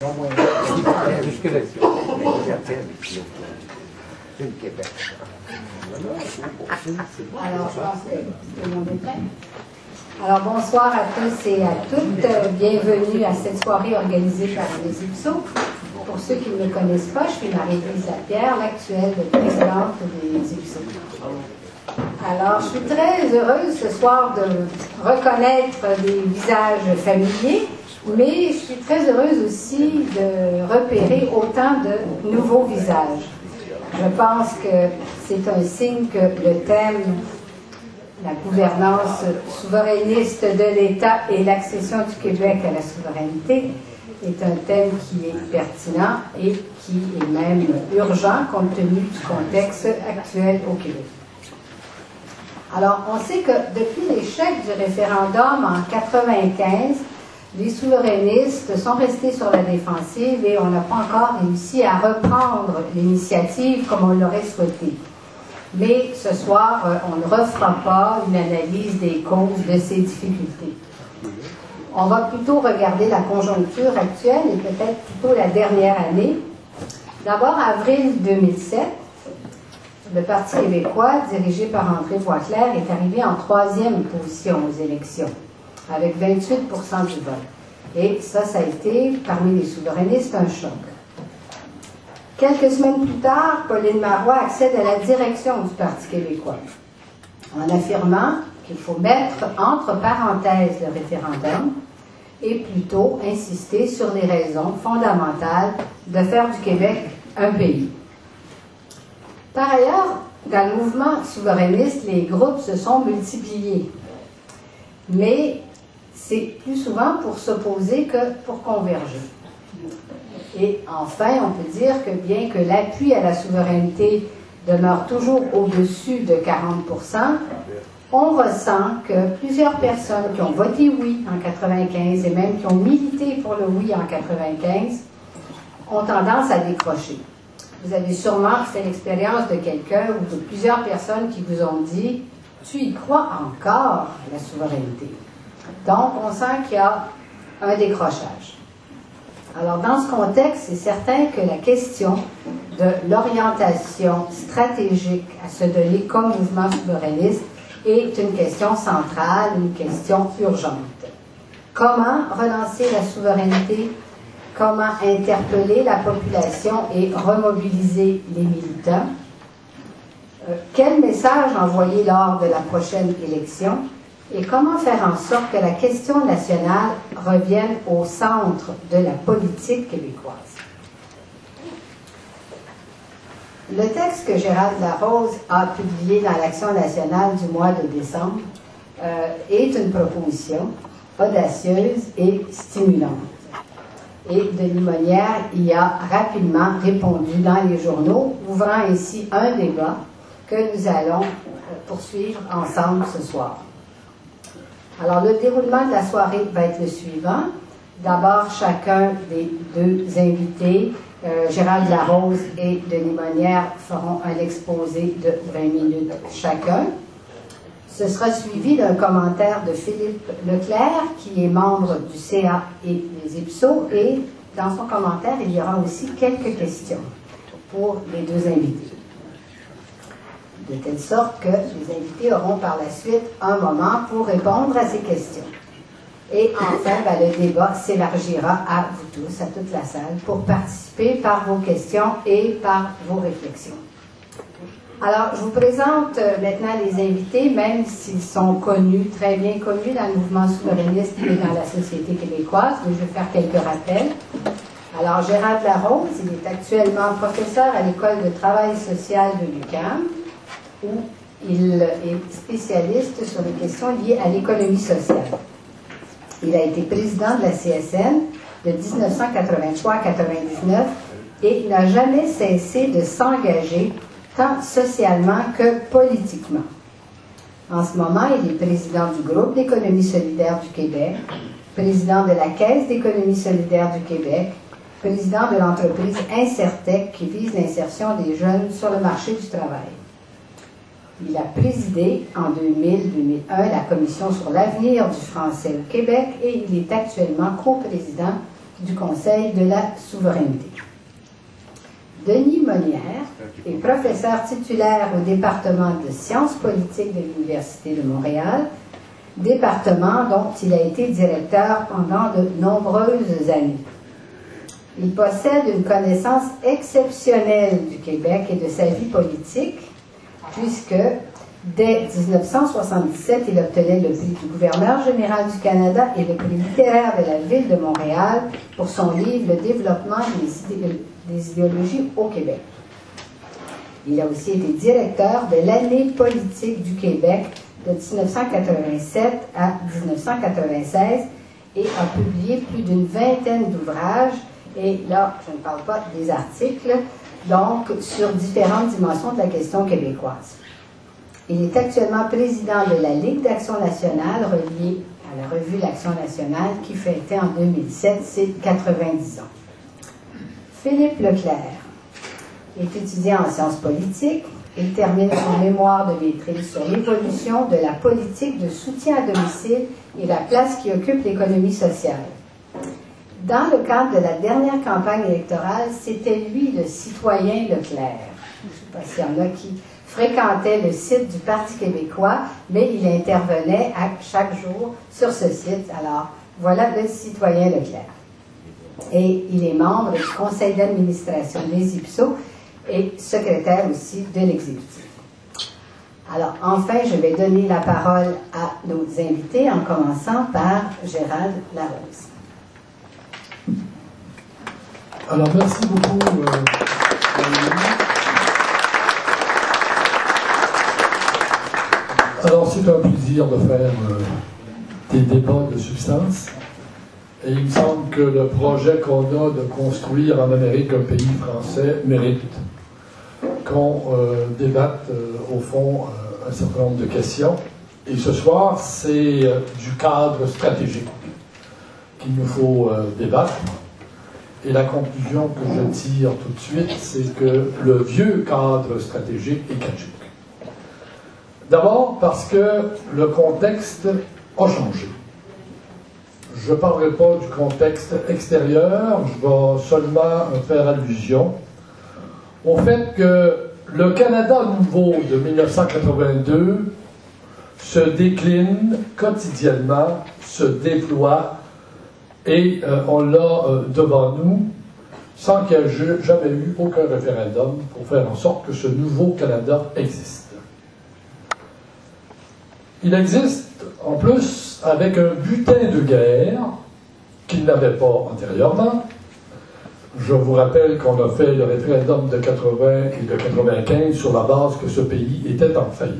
Alors, bonsoir à tous et à toutes. Bienvenue à cette soirée organisée par les IPSO. Pour ceux qui ne me connaissent pas, je suis Marie-Lise Lapierre, l'actuelle présidente des IPSO. Alors, je suis très heureuse ce soir de reconnaître des visages familiers, mais je suis très heureuse aussi de repérer autant de nouveaux visages. Je pense que c'est un signe que le thème, la gouvernance souverainiste de l'État et l'accession du Québec à la souveraineté, est un thème qui est pertinent et qui est même urgent compte tenu du contexte actuel au Québec. Alors, on sait que depuis l'échec du référendum en 1995, les souverainistes sont restés sur la défensive et on n'a pas encore réussi à reprendre l'initiative comme on l'aurait souhaité. Mais ce soir, on ne refera pas une analyse des causes de ces difficultés. On va plutôt regarder la conjoncture actuelle et peut-être plutôt la dernière année. D'abord, avril 2007, le Parti québécois, dirigé par André Boisclair, est arrivé en 3e position aux élections, avec 28% du vote. Et ça a été, parmi les souverainistes, un choc. Quelques semaines plus tard, Pauline Marois accède à la direction du Parti québécois, en affirmant qu'il faut mettre entre parenthèses le référendum et plutôt insister sur les raisons fondamentales de faire du Québec un pays. Par ailleurs, dans le mouvement souverainiste, les groupes se sont multipliés. Mais c'est plus souvent pour s'opposer que pour converger. Et enfin, on peut dire que bien que l'appui à la souveraineté demeure toujours au-dessus de 40%, on ressent que plusieurs personnes qui ont voté oui en 1995 et même qui ont milité pour le oui en 1995 ont tendance à décrocher. Vous avez sûrement fait l'expérience de quelqu'un ou de plusieurs personnes qui vous ont dit « Tu y crois encore à la souveraineté ». Donc, on sent qu'il y a un décrochage. Alors, dans ce contexte, c'est certain que la question de l'orientation stratégique à se donner comme mouvement souverainiste est une question centrale, une question urgente. Comment relancer la souveraineté? Comment interpeller la population et remobiliser les militants? Quel message envoyer lors de la prochaine élection? Et comment faire en sorte que la question nationale revienne au centre de la politique québécoise? Le texte que Gérald Larose a publié dans l'Action nationale du mois de décembre est une proposition audacieuse et stimulante. Et Denis Monnière y a rapidement répondu dans les journaux, ouvrant ainsi un débat que nous allons poursuivre ensemble ce soir. Alors, le déroulement de la soirée va être le suivant. D'abord, chacun des deux invités, Gérald Larose et Denis Monnière, feront un exposé de 20 minutes chacun. Ce sera suivi d'un commentaire de Philippe Leclerc, qui est membre du CA et des IPSO, et dans son commentaire, il y aura aussi quelques questions pour les deux invités. De telle sorte que les invités auront par la suite un moment pour répondre à ces questions. Et enfin, le débat s'élargira à vous tous, à toute la salle, pour participer par vos questions et par vos réflexions. Alors, je vous présente maintenant les invités, même s'ils sont connus, très bien connus dans le mouvement souverainiste et dans la société québécoise, mais je vais faire quelques rappels. Alors, Gérald Larose, il est actuellement professeur à l'École de travail social de l'UQAM, où il est spécialiste sur les questions liées à l'économie sociale. Il a été président de la CSN de 1983 à 1999 et n'a jamais cessé de s'engager tant socialement que politiquement. En ce moment, il est président du groupe d'économie solidaire du Québec, président de la Caisse d'économie solidaire du Québec, président de l'entreprise Insertec qui vise l'insertion des jeunes sur le marché du travail. Il a présidé en 2000-2001 la Commission sur l'avenir du français au Québec et il est actuellement coprésident du Conseil de la souveraineté. Denis Monnière est professeur titulaire au département de sciences politiques de l'Université de Montréal, département dont il a été directeur pendant de nombreuses années. Il possède une connaissance exceptionnelle du Québec et de sa vie politique, puisque dès 1977, il obtenait le prix du gouverneur général du Canada et le prix littéraire de la Ville de Montréal pour son livre « Le développement des idéologies au Québec ». Il a aussi été directeur de l'année politique du Québec de 1987 à 1996 et a publié plus d'une vingtaine d'ouvrages, et là, je ne parle pas des articles, donc sur différentes dimensions de la question québécoise. Il est actuellement président de la Ligue d'Action nationale, reliée à la revue L'Action nationale, qui fêtait en 2007 ses 90 ans. Philippe Leclerc est étudiant en sciences politiques. Il termine son mémoire de maîtrise sur l'évolution de la politique de soutien à domicile et la place qui occupe l'économie sociale. Dans le cadre de la dernière campagne électorale, c'était lui le citoyen Leclerc. Je ne sais pas s'il y en a qui fréquentaient le site du Parti québécois, mais il intervenait chaque jour sur ce site. Alors, voilà le citoyen Leclerc. Et il est membre du conseil d'administration des IPSO et secrétaire aussi de l'exécutif. Alors, enfin, je vais donner la parole à nos invités, en commençant par Gérald Larose. Alors, merci beaucoup. Alors, c'est un plaisir de faire des débats de substance. Et il me semble que le projet qu'on a de construire en Amérique un pays français mérite qu'on débatte, au fond, un certain nombre de questions. Et ce soir, c'est du cadre stratégique qu'il nous faut débattre. Et la conclusion que je tire tout de suite, c'est que le vieux cadre stratégique est caduc. D'abord parce que le contexte a changé. Je ne parlerai pas du contexte extérieur, je vais seulement faire allusion au fait que le Canada nouveau de 1982 se décline quotidiennement, se déploie, et on l'a devant nous sans qu'il n'y ait jamais eu aucun référendum pour faire en sorte que ce nouveau Canada existe. Il existe en plus avec un butin de guerre qu'il n'avait pas antérieurement. Je vous rappelle qu'on a fait le référendum de 80 et de 95 sur la base que ce pays était en faillite.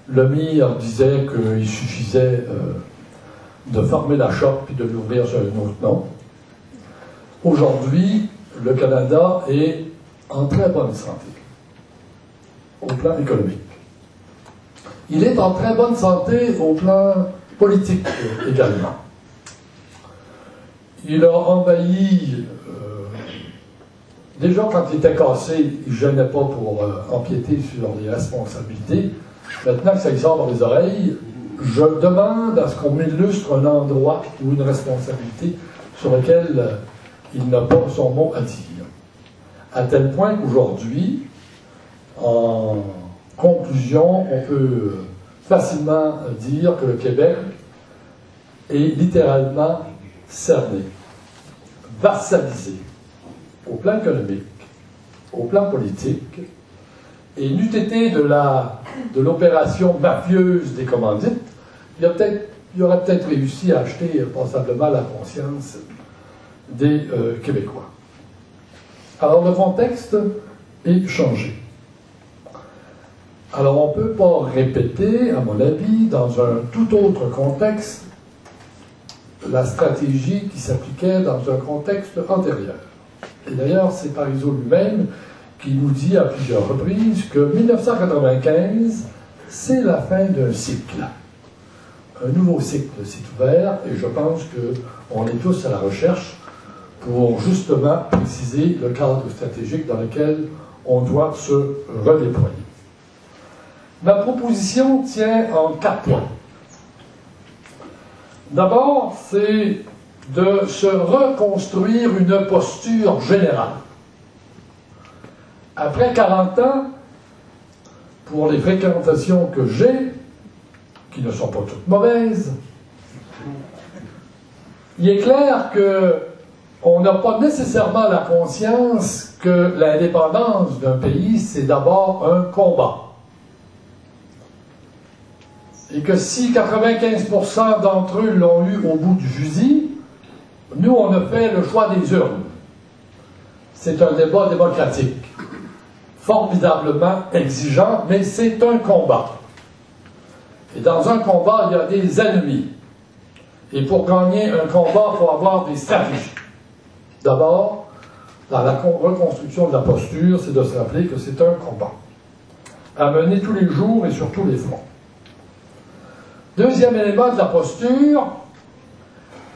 Le MIR disait qu'il suffisait de fermer la chope et de l'ouvrir sur un autre nom. Aujourd'hui, le Canada est en très bonne santé, au plan économique. Il est en très bonne santé au plan politique également. Il a envahi, déjà quand il était cassé, il ne gênait pas pour empiéter sur les responsabilités. Maintenant que ça lui sort dans les oreilles, je demande à ce qu'on m'illustre un endroit ou une responsabilité sur lequel il n'a pas son mot à dire. À tel point qu'aujourd'hui, en conclusion, on peut facilement dire que le Québec est littéralement cerné, vassalisé, au plan économique, au plan politique, et n'eût été de l'opération mafieuse des commandites, il aurait peut-être réussi à acheter passablement la conscience des Québécois. Alors le contexte est changé. Alors on ne peut pas répéter, à mon avis, dans un tout autre contexte, la stratégie qui s'appliquait dans un contexte antérieur. Et d'ailleurs, c'est Parizeau lui-même qui nous dit à plusieurs reprises que 1995, c'est la fin d'un cycle. Un nouveau cycle s'est ouvert, et je pense qu'on est tous à la recherche pour justement préciser le cadre stratégique dans lequel on doit se redéployer. Ma proposition tient en 4 points. D'abord, c'est de se reconstruire une posture générale. Après 40 ans, pour les fréquentations que j'ai, qui ne sont pas toutes mauvaises, il est clair qu'on n'a pas nécessairement la conscience que l'indépendance d'un pays, c'est d'abord un combat. Et que si 95% d'entre eux l'ont eu au bout du fusil, nous, on a fait le choix des urnes. C'est un débat démocratique, formidablement exigeant, mais c'est un combat. Et dans un combat, il y a des ennemis. Et pour gagner un combat, il faut avoir des stratégies. D'abord, dans la reconstruction de la posture, c'est de se rappeler que c'est un combat à mener tous les jours et sur tous les fronts. Deuxième élément de la posture,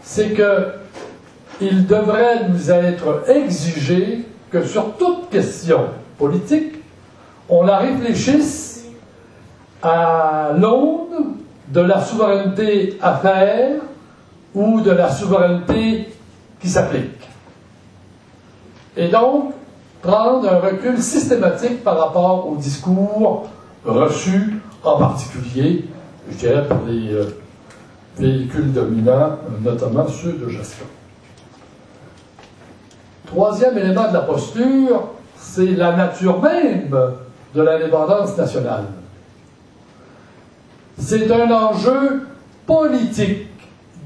c'est qu'il devrait nous être exigé que sur toute question politique, on la réfléchisse à l'aune de la souveraineté à faire ou de la souveraineté qui s'applique. Et donc, prendre un recul systématique par rapport aux discours reçus, en particulier, je dirais, par les véhicules dominants, notamment ceux de gestion. Troisième élément de la posture, c'est la nature même de l'indépendance nationale. C'est un enjeu politique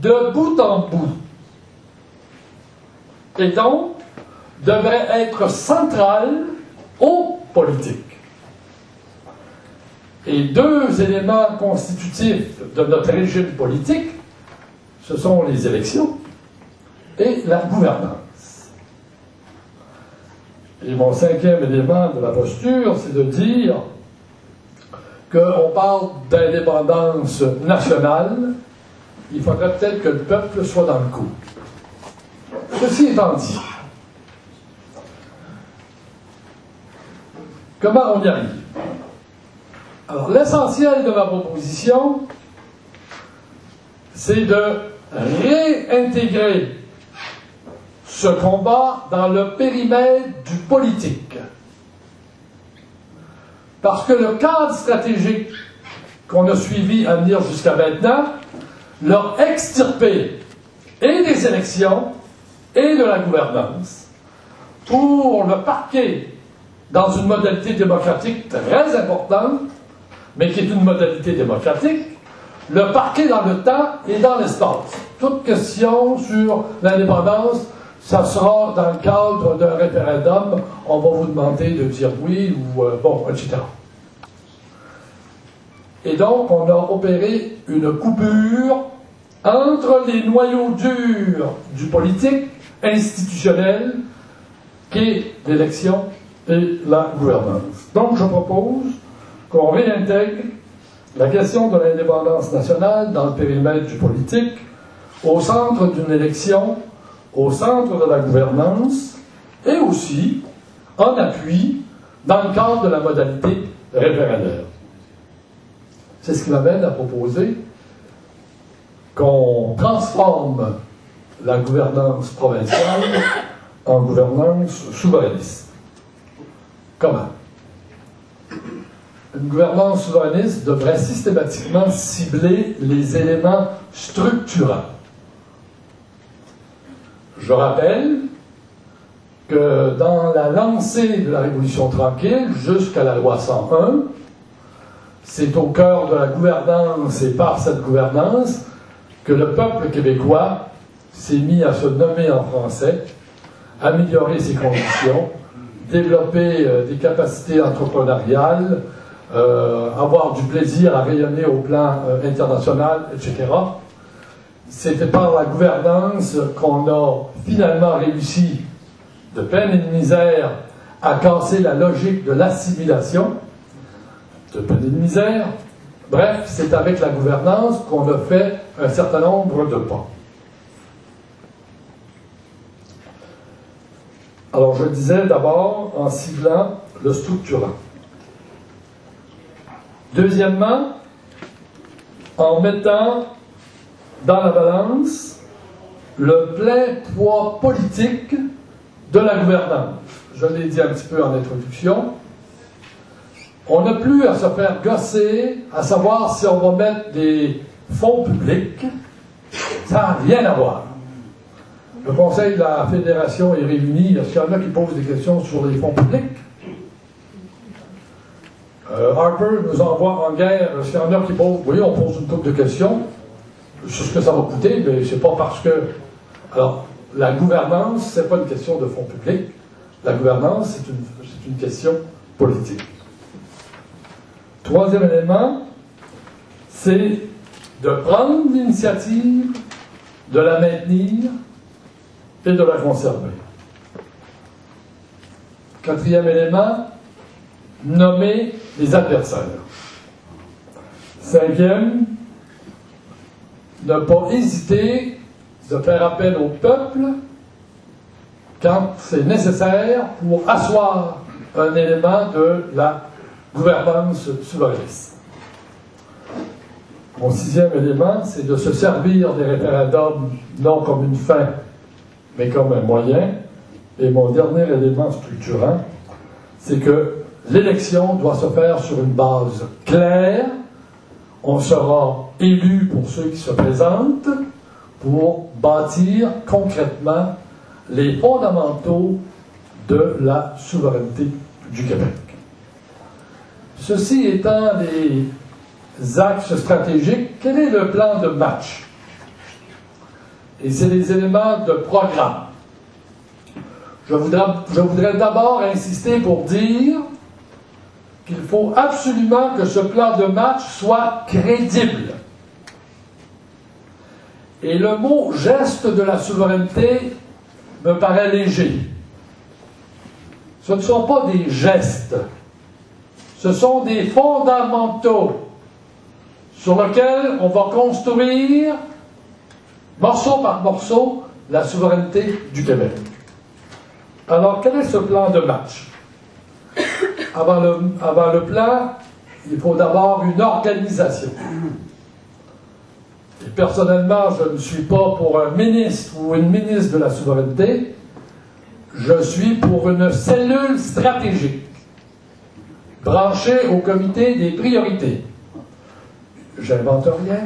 de bout en bout. Et donc, devrait être central aux politiques. Et deux éléments constitutifs de notre régime politique, ce sont les élections et la gouvernance. Et mon cinquième élément de la posture, c'est de dire qu'on parle d'indépendance nationale, il faudrait peut-être que le peuple soit dans le coup. Ceci étant dit, comment on y arrive? Alors, l'essentiel de ma proposition, c'est de réintégrer ce combat dans le périmètre du politique. Parce que le cadre stratégique qu'on a suivi à venir jusqu'à maintenant l'a extirpé et des élections et de la gouvernance pour le parquer dans une modalité démocratique très importante, mais qui est une modalité démocratique, le parquer dans le temps et dans l'espace. Toute question sur l'indépendance, ça sera dans le cadre d'un référendum, on va vous demander de dire oui ou bon, etc. Et donc, on a opéré une coupure entre les noyaux durs du politique institutionnel, qui est l'élection et la gouvernance. Donc, je propose qu'on réintègre la question de l'indépendance nationale dans le périmètre du politique, au centre d'une élection, au centre de la gouvernance, et aussi en appui dans le cadre de la modalité référendaire. C'est ce qui m'amène à proposer qu'on transforme la gouvernance provinciale en gouvernance souverainiste. Comment? Une gouvernance souverainiste devrait systématiquement cibler les éléments structurants. Je rappelle que dans la lancée de la Révolution tranquille jusqu'à la loi 101, c'est au cœur de la gouvernance et par cette gouvernance que le peuple québécois s'est mis à se nommer en français, améliorer ses conditions, développer des capacités entrepreneuriales, avoir du plaisir à rayonner au plan international, etc. C'était par la gouvernance qu'on a finalement réussi, de peine et de misère, à casser la logique de l'assimilation, de peine et de misère. Bref, c'est avec la gouvernance qu'on a fait un certain nombre de pas. Alors, je disais d'abord en ciblant le structurant. Deuxièmement, en mettant dans la balance le plein poids politique de la gouvernance. Je l'ai dit un petit peu en introduction. On n'a plus à se faire gosser à savoir si on va mettre des fonds publics. Ça n'a rien à voir. Le Conseil de la Fédération est réuni. Est-ce qu'il y en a qui posent des questions sur les fonds publics? Harper nous envoie en guerre. Est-ce qu'il y en a qui posent? Oui, on pose une couple de questions sur ce que ça va coûter, mais c'est pas parce que... Alors, la gouvernance, c'est pas une question de fonds publics. La gouvernance, c'est une question politique. Troisième élément, c'est de prendre l'initiative, de la maintenir et de la conserver. Quatrième élément, nommer les adversaires. Cinquième, ne pas hésiter de faire appel au peuple quand c'est nécessaire pour asseoir un élément de la gouvernance souverainiste. Mon sixième élément, c'est de se servir des référendums non comme une fin, mais comme un moyen. Et mon dernier élément structurant, c'est que l'élection doit se faire sur une base claire. On sera élu pour ceux qui se présentent pour bâtir concrètement les fondamentaux de la souveraineté du Québec. Ceci étant les axes stratégiques, quel est le plan de match? Et c'est les éléments de programme. Je voudrais d'abord insister pour dire qu'il faut absolument que ce plan de match soit crédible. Et le mot « geste de la souveraineté » me paraît léger. Ce ne sont pas des gestes, ce sont des fondamentaux sur lesquels on va construire, morceau par morceau, la souveraineté du Québec. Alors, quel est ce plan de match? Avant le plan, il faut d'abord une organisation. Et personnellement, je ne suis pas pour un ministre ou une ministre de la souveraineté, je suis pour une cellule stratégique, branchée au comité des priorités. J'invente rien.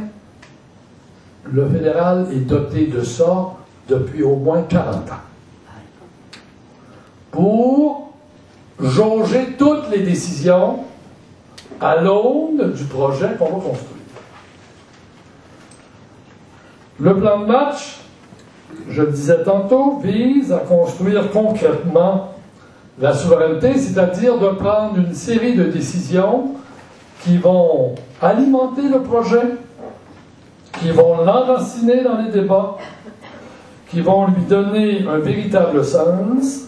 Le fédéral est doté de ça depuis au moins 40 ans. Pour jauger toutes les décisions à l'aune du projet qu'on va construire. Le plan de match, je le disais tantôt, vise à construire concrètement la souveraineté, c'est-à-dire de prendre une série de décisions qui vont alimenter le projet, qui vont l'enraciner dans les débats, qui vont lui donner un véritable sens,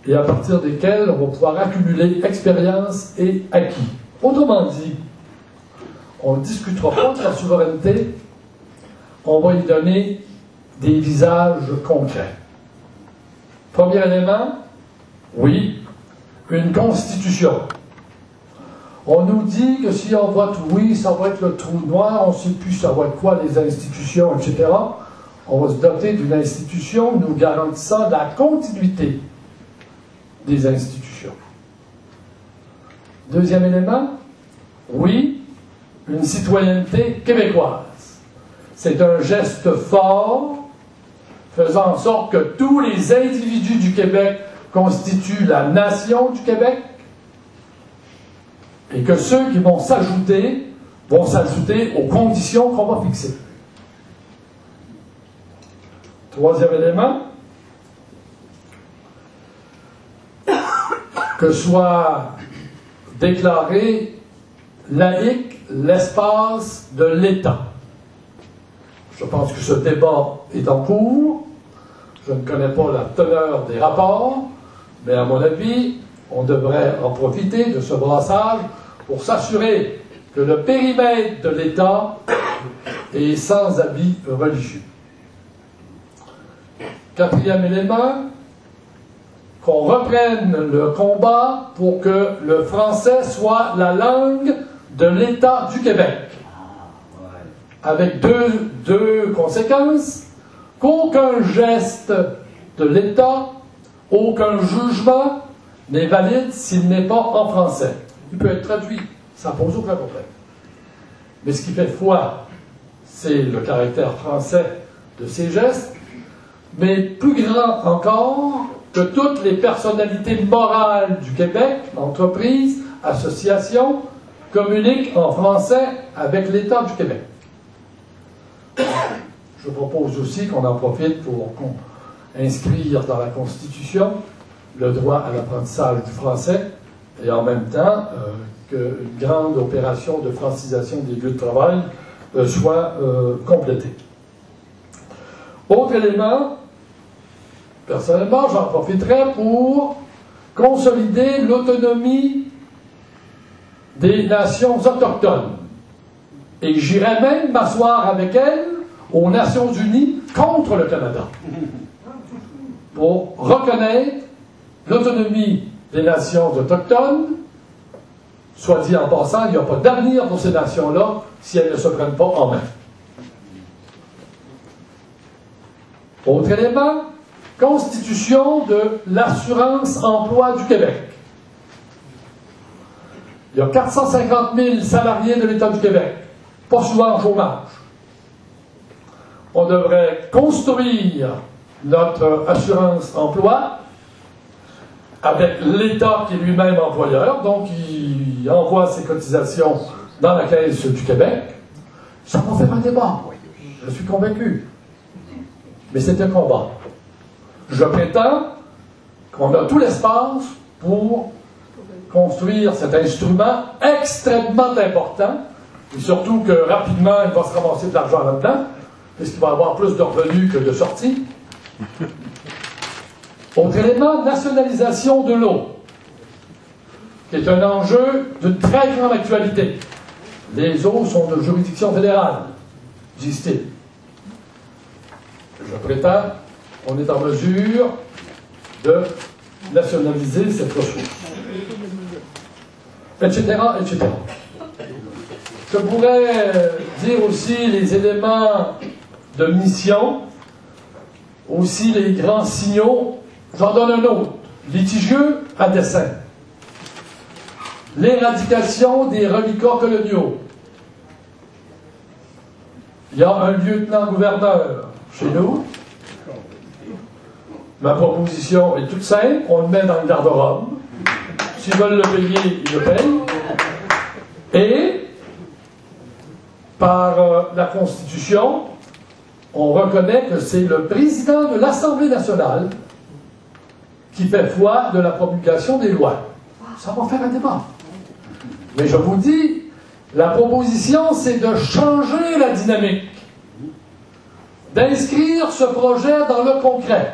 et à partir desquels on va pouvoir accumuler expérience et acquis. Autrement dit, on ne discutera pas de la souveraineté, on va y donner des visages concrets. Premier élément, oui, une constitution. On nous dit que si on vote oui, ça va être le trou noir, on ne sait plus ça va être quoi les institutions, etc. On va se doter d'une institution nous garantissant la continuité des institutions. Deuxième élément, oui, une citoyenneté québécoise. C'est un geste fort, faisant en sorte que tous les individus du Québec constituent la nation du Québec, et que ceux qui vont s'ajouter aux conditions qu'on va fixer. Troisième élément, que soit déclaré laïque l'espace de l'État. Je pense que ce débat est en cours. Je ne connais pas la teneur des rapports, mais à mon avis, on devrait en profiter de ce brassage pour s'assurer que le périmètre de l'État est sans avis religieux. Quatrième élément, qu'on reprenne le combat pour que le français soit la langue de l'État du Québec. Avec deux conséquences. qu'aucun geste de l'État, aucun jugement n'est valide s'il n'est pas en français. Il peut être traduit, ça ne pose aucun problème. Mais ce qui fait foi, c'est le caractère français de ces gestes, mais plus grand encore que toutes les personnalités morales du Québec, entreprises, associations, communiquent en français avec l'État du Québec. Je propose aussi qu'on en profite pour inscrire dans la Constitution le droit à l'apprentissage du français et en même temps qu'une grande opération de francisation des lieux de travail soit complétée. Autre élément, personnellement, j'en profiterai pour consolider l'autonomie des nations autochtones. Et j'irai même m'asseoir avec elles aux Nations Unies contre le Canada pour reconnaître l'autonomie des nations autochtones. Soit dit en passant, il n'y a pas d'avenir pour ces nations-là si elles ne se prennent pas en main. Autre élément, constitution de l'assurance-emploi du Québec. Il y a 450 000 salariés de l'État du Québec, pas souvent en chômage. On devrait construire notre assurance-emploi avec l'État qui est lui-même employeur, donc il envoie ses cotisations dans la Caisse du Québec. Ça va faire un débat, je suis convaincu. Mais c'est un combat. Je prétends qu'on a tout l'espace pour construire cet instrument extrêmement important, et surtout que rapidement il va se ramasser de l'argent là-dedans, puisqu'il va avoir plus de revenus que de sorties. Autre élément, nationalisation de l'eau, qui est un enjeu de très grande actualité. Les eaux sont de juridiction fédérale, disent-ils. Je prétends qu'on est en mesure de nationaliser cette ressource. Etc., etc. Je pourrais dire aussi les éléments de mission, aussi les grands signaux. J'en donne un autre, litigieux à dessein. L'éradication des reliquats coloniaux. Il y a un lieutenant-gouverneur chez nous. Ma proposition est toute simple, on le met dans le garde-robe. S'ils veulent le payer, ils le payent. Et, par la Constitution, on reconnaît que c'est le président de l'Assemblée nationale qui fait foi de la promulgation des lois. Ça va faire un débat. Mais je vous dis, la proposition, c'est de changer la dynamique, d'inscrire ce projet dans le concret,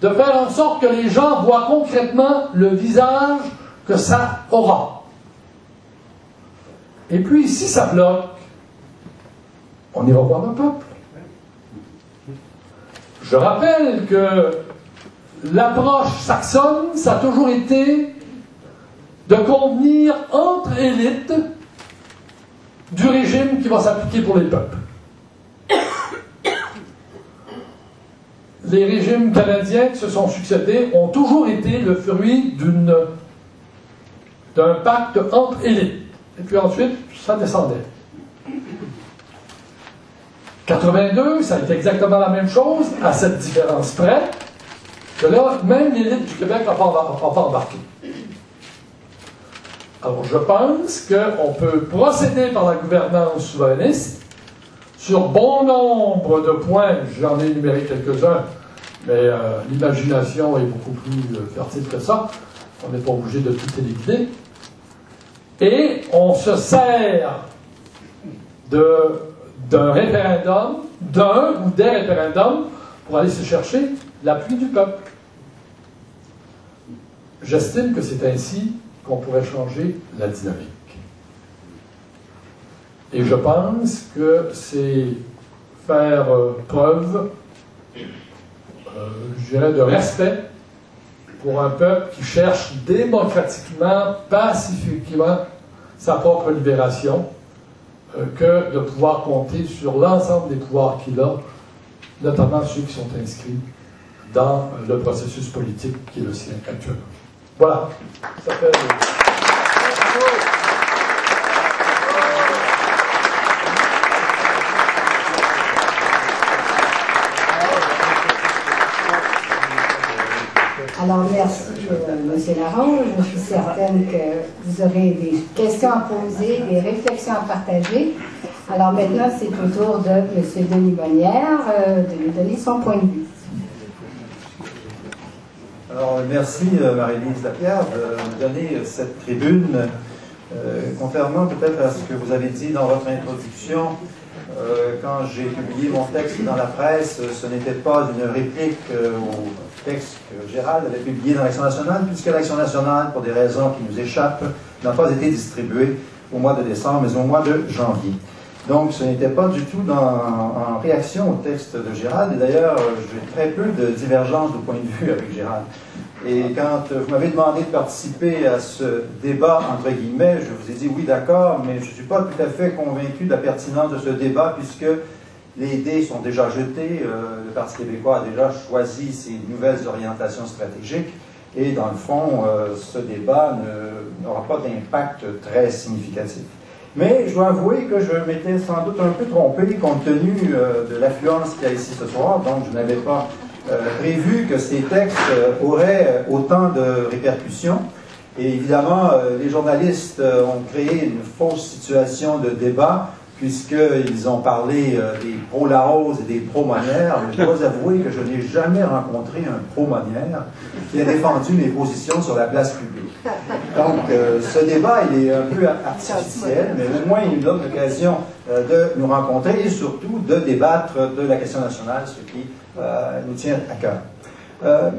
de faire en sorte que les gens voient concrètement le visage que ça aura. Et puis, si ça bloque, on ira voir le peuple. Je rappelle que l'approche saxonne, ça a toujours été de convenir entre élites du régime qui va s'appliquer pour les peuples. Les régimes canadiens qui se sont succédés ont toujours été le fruit d'un pacte entre élites. Et puis ensuite, ça descendait. 82, ça a été exactement la même chose, à cette différence près, que là, même l'élite du Québec n'a pas embarqué. Alors, je pense qu'on peut procéder par la gouvernance souverainiste sur bon nombre de points. J'en ai énuméré quelques-uns, mais l'imagination est beaucoup plus fertile que ça. On n'est pas obligé de tout éliminer. Et on se sert d'un référendum, d'un ou des référendums, pour aller se chercher l'appui du peuple. J'estime que c'est ainsi qu'on pourrait changer la dynamique. Et je pense que c'est faire preuve, je dirais, de respect pour un peuple qui cherche démocratiquement, pacifiquement sa propre libération, que de pouvoir compter sur l'ensemble des pouvoirs qu'il a notamment ceux qui sont inscrits dans le processus politique qui est le sien actuellement. Voilà. Ça fait... Alors, merci, M. Laron. Je suis certaine que vous aurez des questions à poser, des réflexions à partager. Alors maintenant, c'est au tour de M. Denis Bonnière de nous donner son point de vue. Alors, merci Marie-Lise Lapierre de me donner cette tribune. Contrairement peut-être à ce que vous avez dit dans votre introduction, quand j'ai publié mon texte dans la presse, ce n'était pas une réplique au texte que Gérald avait publié dans l'Action nationale, puisque l'Action nationale, pour des raisons qui nous échappent, n'a pas été distribuée au mois de décembre, mais au mois de janvier. Donc, ce n'était pas du tout en réaction au texte de Gérald, et d'ailleurs, j'ai très peu de divergences de point de vue avec Gérald. Et quand vous m'avez demandé de participer à ce débat, entre guillemets, je vous ai dit oui, d'accord, mais je ne suis pas tout à fait convaincu de la pertinence de ce débat, puisque les dés sont déjà jetés, le Parti québécois a déjà choisi ses nouvelles orientations stratégiques, et dans le fond, ce débat n'aura pas d'impact très significatif. Mais je dois avouer que je m'étais sans doute un peu trompé compte tenu de l'affluence qu'il y a ici ce soir, donc je n'avais pas prévu que ces textes auraient autant de répercussions. Et évidemment, les journalistes ont créé une fausse situation de débat, puisqu'ils ont parlé des pro-Larose et des pro-Monière. Mais je dois avouer que je n'ai jamais rencontré un pro-Monière qui a défendu mes positions sur la place publique. Donc, ce débat, il est un peu artificiel, mais au moins, il nous donne l'occasion de nous rencontrer et surtout de débattre de la question nationale, ce qui nous tient à cœur.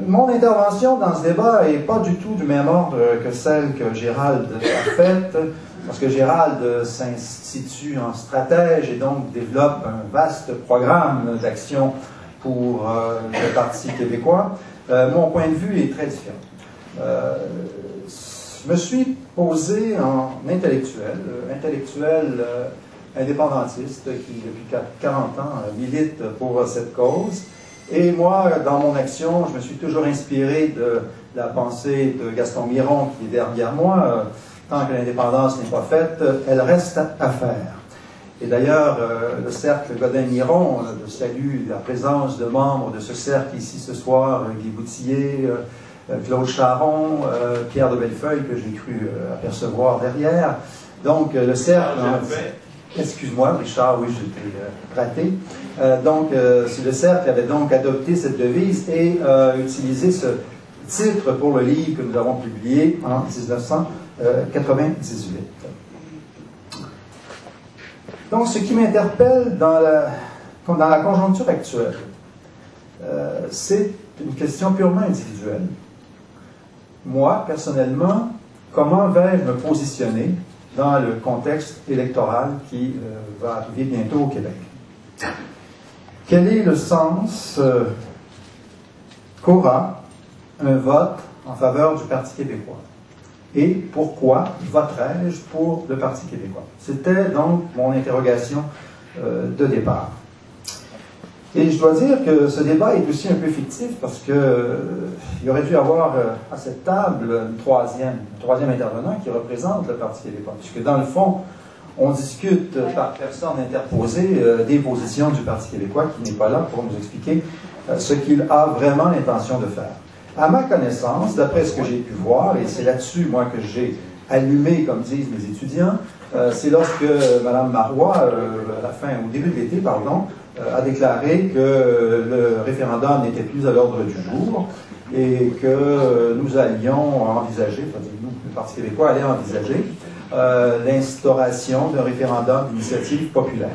Mon intervention dans ce débat n'est pas du tout du même ordre que celle que Gérald a faite, parce que Gérald s'institue en stratège et donc développe un vaste programme d'action pour le Parti québécois. Mon point de vue est très différent. Je me suis posé en intellectuel indépendantiste qui, depuis 40 ans, milite pour cette cause. Et moi, dans mon action, je me suis toujours inspiré de la pensée de Gaston Miron, qui est derrière moi. Tant que l'indépendance n'est pas faite, elle reste à faire. Et d'ailleurs, le cercle Godin-Miron, je salue la présence de membres de ce cercle ici ce soir, Guy Boutillier, Claude Charon, Pierre de Bellefeuille, que j'ai cru apercevoir derrière. Donc, le cercle... Excuse-moi, Richard, oui, j'étais raté. Donc, le cercle avait donc adopté cette devise et utilisé ce titre pour le livre que nous avons publié en 1998. Donc, ce qui m'interpelle dans la conjoncture actuelle, c'est une question purement individuelle. Moi, personnellement, comment vais-je me positionner dans le contexte électoral qui va arriver bientôt au Québec? Quel est le sens qu'aura un vote en faveur du Parti québécois? Et pourquoi voterai-je pour le Parti québécois? C'était donc mon interrogation de départ. Et je dois dire que ce débat est aussi un peu fictif parce qu'il y aurait dû avoir à cette table un troisième intervenant qui représente le Parti québécois. Puisque dans le fond, on discute par personne interposée des positions du Parti québécois qui n'est pas là pour nous expliquer ce qu'il a vraiment l'intention de faire. À ma connaissance, d'après ce que j'ai pu voir, et c'est là-dessus, moi, que j'ai allumé, comme disent mes étudiants, c'est lorsque Mme Marois, au début de l'été, pardon, a déclaré que le référendum n'était plus à l'ordre du jour et que nous allions envisager, nous, le Parti québécois allait envisager l'instauration d'un référendum d'initiative populaire.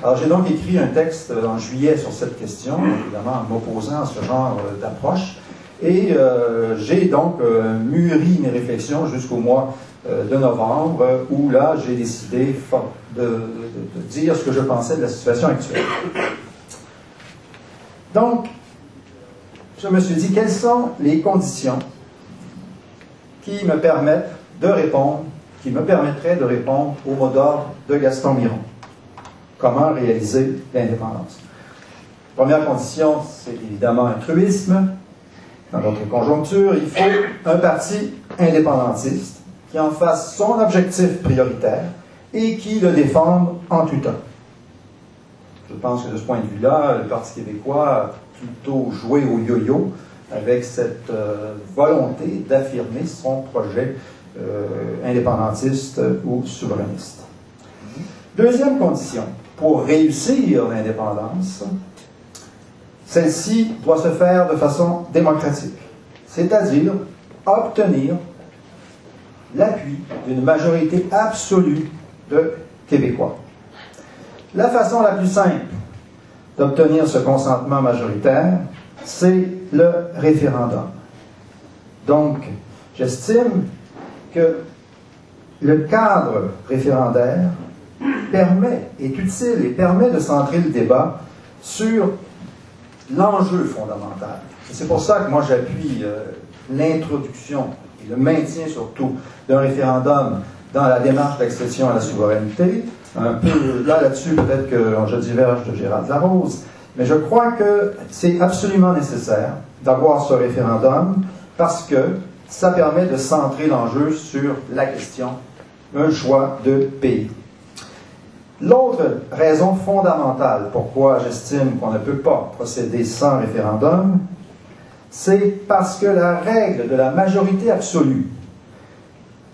Alors j'ai donc écrit un texte en juillet sur cette question, évidemment en m'opposant à ce genre d'approche, et j'ai donc mûri mes réflexions jusqu'au mois de novembre, où là j'ai décidé de dire ce que je pensais de la situation actuelle. Donc, je me suis dit, quelles sont les conditions qui me permettent de répondre, qui me permettraient de répondre au mot d'ordre de Gaston Miron? Comment réaliser l'indépendance? Première condition, c'est évidemment un truisme. Dans notre conjoncture, il faut un parti indépendantiste qui en fasse son objectif prioritaire et qui le défende en tout temps. Je pense que de ce point de vue-là, le Parti québécois a plutôt joué au yo-yo avec cette volonté d'affirmer son projet indépendantiste ou souverainiste. Deuxième condition, pour réussir l'indépendance, celle-ci doit se faire de façon démocratique, c'est-à-dire obtenir l'appui d'une majorité absolue de Québécois. La façon la plus simple d'obtenir ce consentement majoritaire, c'est le référendum. Donc, j'estime que le cadre référendaire est utile et permet de centrer le débat sur l'enjeu fondamental. Et c'est pour ça que moi j'appuie l'introduction et le maintien surtout d'un référendum dans la démarche d'accession à la souveraineté. Un peu là-dessus, peut-être que je diverge de Gérald Larose, mais je crois que c'est absolument nécessaire d'avoir ce référendum parce que ça permet de centrer l'enjeu sur la question, un choix de pays. L'autre raison fondamentale pourquoi j'estime qu'on ne peut pas procéder sans référendum, c'est parce que la règle de la majorité absolue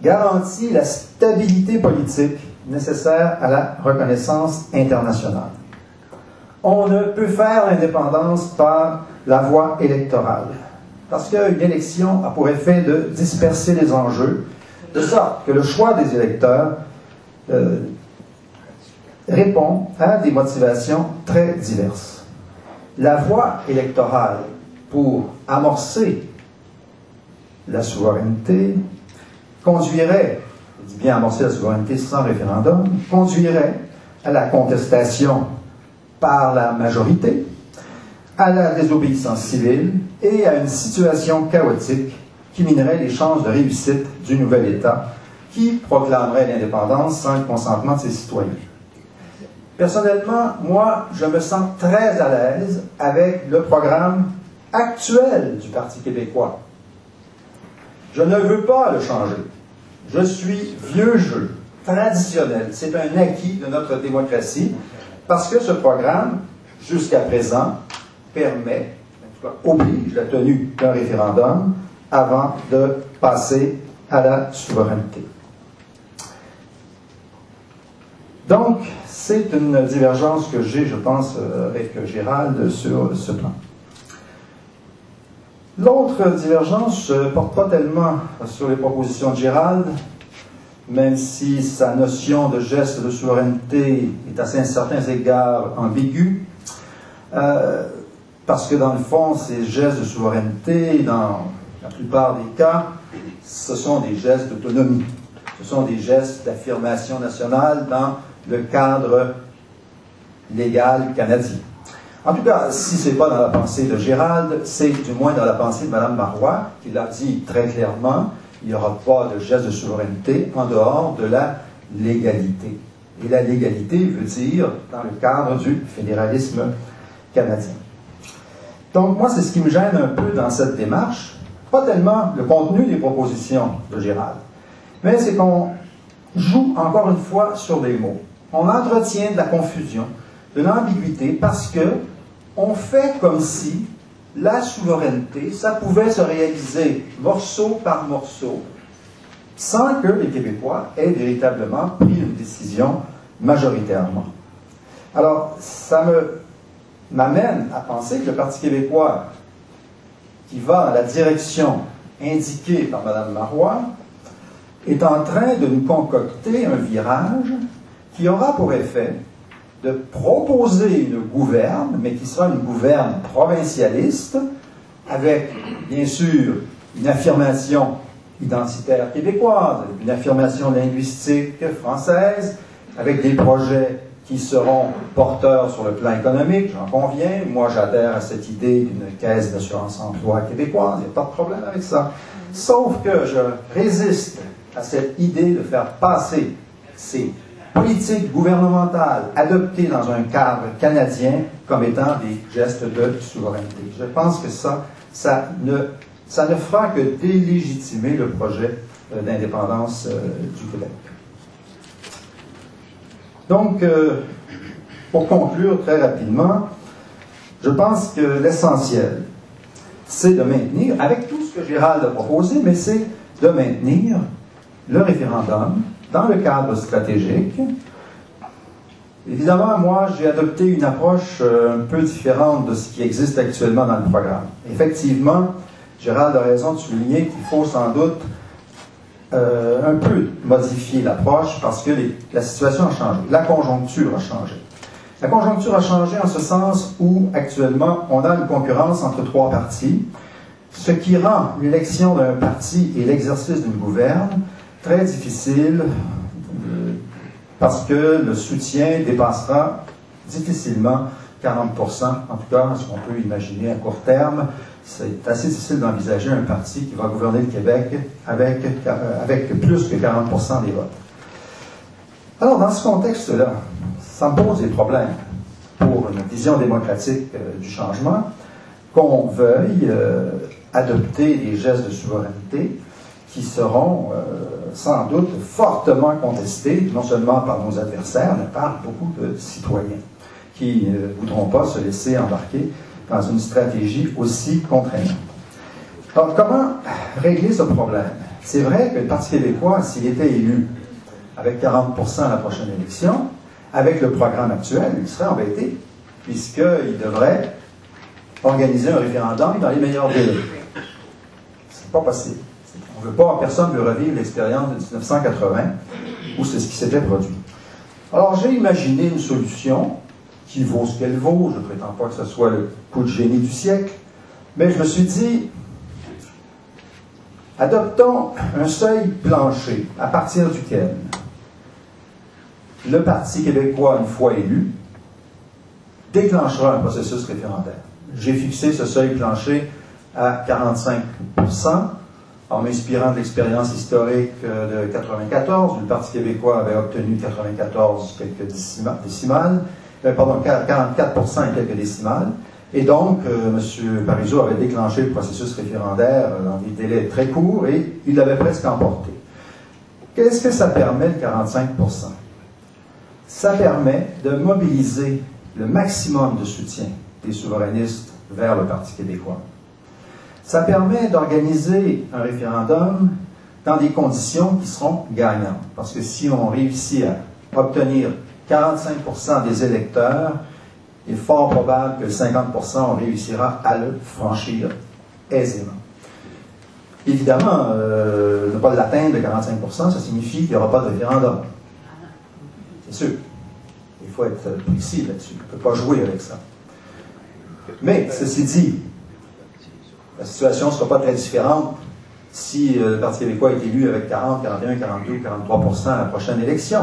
garantit la stabilité politique nécessaire à la reconnaissance internationale. On ne peut faire l'indépendance par la voie électorale, parce qu'une élection a pour effet de disperser les enjeux, de sorte que le choix des électeurs répond à des motivations très diverses. La voie électorale pour amorcer la souveraineté conduirait, je dis bien amorcer la souveraineté sans référendum, conduirait à la contestation par la majorité, à la désobéissance civile et à une situation chaotique qui minerait les chances de réussite du nouvel État qui proclamerait l'indépendance sans le consentement de ses citoyens. Personnellement, moi, je me sens très à l'aise avec le programme actuel du Parti québécois. Je ne veux pas le changer. Je suis vieux jeu, traditionnel. C'est un acquis de notre démocratie parce que ce programme, jusqu'à présent, permet, en tout cas oblige la tenue d'un référendum avant de passer à la souveraineté. Donc, c'est une divergence que j'ai, je pense, avec Gérald sur ce plan. L'autre divergence ne porte pas tellement sur les propositions de Gérald, même si sa notion de geste de souveraineté est à certains égards ambiguë, parce que dans le fond, ces gestes de souveraineté, dans la plupart des cas, ce sont des gestes d'autonomie, ce sont des gestes d'affirmation nationale dans le cadre légal canadien. En tout cas, si ce n'est pas dans la pensée de Gérald, c'est du moins dans la pensée de Mme Marois, qui l'a dit très clairement, il n'y aura pas de geste de souveraineté en dehors de la légalité. Et la légalité veut dire dans le cadre du fédéralisme canadien. Donc moi, c'est ce qui me gêne un peu dans cette démarche, pas tellement le contenu des propositions de Gérald, mais c'est qu'on joue encore une fois sur des mots. On entretient de la confusion, de l'ambiguïté, parce que on fait comme si la souveraineté, ça pouvait se réaliser morceau par morceau, sans que les Québécois aient véritablement pris une décision majoritairement. Alors, ça m'amène à penser que le Parti québécois, qui va dans la direction indiquée par Mme Marois, est en train de nous concocter un virage qui aura pour effet de proposer une gouverne, mais qui sera une gouverne provincialiste, avec, bien sûr, une affirmation identitaire québécoise, une affirmation linguistique française, avec des projets qui seront porteurs sur le plan économique, j'en conviens. Moi, j'adhère à cette idée d'une caisse d'assurance-emploi québécoise, il n'y a pas de problème avec ça. Sauf que je résiste à cette idée de faire passer ces politiques gouvernementales adoptées dans un cadre canadien comme étant des gestes de souveraineté. Je pense que ça ne fera que délégitimer le projet d'indépendance du Québec. Donc, pour conclure très rapidement, je pense que l'essentiel, c'est de maintenir, avec tout ce que Gérald a proposé, mais c'est de maintenir le référendum dans le cadre stratégique. Évidemment, moi, j'ai adopté une approche un peu différente de ce qui existe actuellement dans le programme. Effectivement, Gérald a raison de souligner qu'il faut sans doute un peu modifier l'approche parce que la situation a changé, la conjoncture a changé. La conjoncture a changé en ce sens où, actuellement, on a une concurrence entre trois partis, ce qui rend l'élection d'un parti et l'exercice d'une gouverne très difficile parce que le soutien dépassera difficilement 40%, en tout cas, ce qu'on peut imaginer à court terme. C'est assez difficile d'envisager un parti qui va gouverner le Québec avec plus que 40% des votes. Alors, dans ce contexte-là, ça me pose des problèmes pour une vision démocratique du changement, qu'on veuille adopter des gestes de souveraineté qui seront sans doute fortement contestés, non seulement par nos adversaires, mais par beaucoup de citoyens qui ne voudront pas se laisser embarquer dans une stratégie aussi contraignante. Alors, comment régler ce problème? C'est vrai que le Parti québécois, s'il était élu avec 40% à la prochaine élection, avec le programme actuel, il serait embêté, puisqu'il devrait organiser un référendum dans les meilleurs délais. C'est pas possible. On veut pas, personne ne veut revivre l'expérience de 1980, où c'est ce qui s'était produit. Alors, j'ai imaginé une solution qui vaut ce qu'elle vaut. Je ne prétends pas que ce soit le coup de génie du siècle, mais je me suis dit, adoptons un seuil plancher à partir duquel le Parti québécois, une fois élu, déclenchera un processus référendaire. J'ai fixé ce seuil plancher à 45%, en m'inspirant de l'expérience historique de 1994, où le Parti québécois avait obtenu 94 quelques décimales, 44% et quelques décimales, et donc M. Parizeau avait déclenché le processus référendaire dans des délais très courts, et il l'avait presque emporté. Qu'est-ce que ça permet, le 45%? Ça permet de mobiliser le maximum de soutien des souverainistes vers le Parti québécois. Ça permet d'organiser un référendum dans des conditions qui seront gagnantes. Parce que si on réussit à obtenir 45% des électeurs, il est fort probable que 50% on réussira à le franchir aisément. Évidemment, ne pas l'atteindre de 45%, ça signifie qu'il n'y aura pas de référendum. C'est sûr. Il faut être précis là-dessus. On ne peut pas jouer avec ça. Mais, ceci dit, la situation ne sera pas très différente si le Parti québécois est élu avec 40, 41, 42, 43% à la prochaine élection.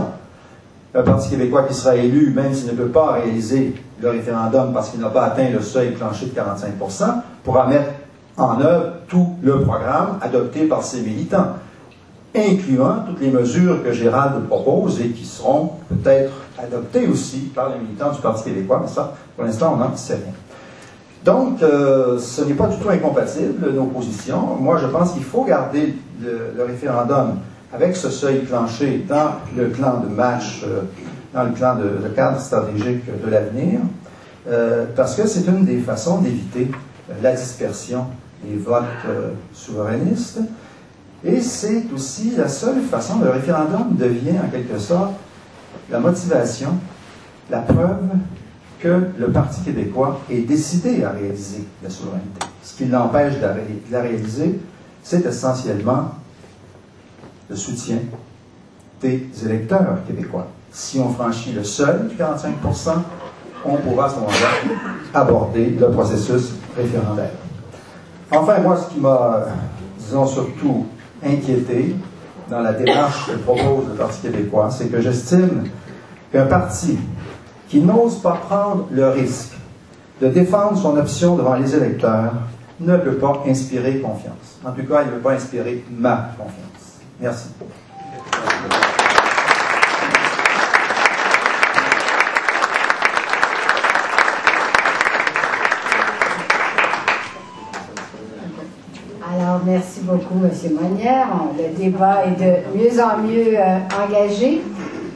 Un Parti québécois qui sera élu, même s'il ne peut pas réaliser le référendum parce qu'il n'a pas atteint le seuil plancher de 45%, pourra mettre en œuvre tout le programme adopté par ses militants, incluant toutes les mesures que Gérald propose et qui seront peut-être adoptées aussi par les militants du Parti québécois, mais ça, pour l'instant, on n'en sait rien. Donc, ce n'est pas du tout incompatible, nos positions. Moi, je pense qu'il faut garder le référendum avec ce seuil plancher dans le plan de match, dans le plan de cadre stratégique de l'avenir, parce que c'est une des façons d'éviter la dispersion des votes souverainistes. Et c'est aussi la seule façon, le référendum devient en quelque sorte la motivation, la preuve que le Parti québécois est décidé à réaliser la souveraineté. Ce qui l'empêche de la réaliser, c'est essentiellement le soutien des électeurs québécois. Si on franchit le seuil de 45%, on pourra à ce moment-là aborder le processus référendaire. Enfin, moi, ce qui m'a, disons, surtout inquiété dans la démarche que propose le Parti québécois, c'est que j'estime qu'un parti qui n'ose pas prendre le risque de défendre son option devant les électeurs ne peut pas inspirer confiance. En tout cas, il ne peut pas inspirer ma confiance. Merci. Alors, merci beaucoup, M. Monnière. Le débat est de mieux en mieux engagé.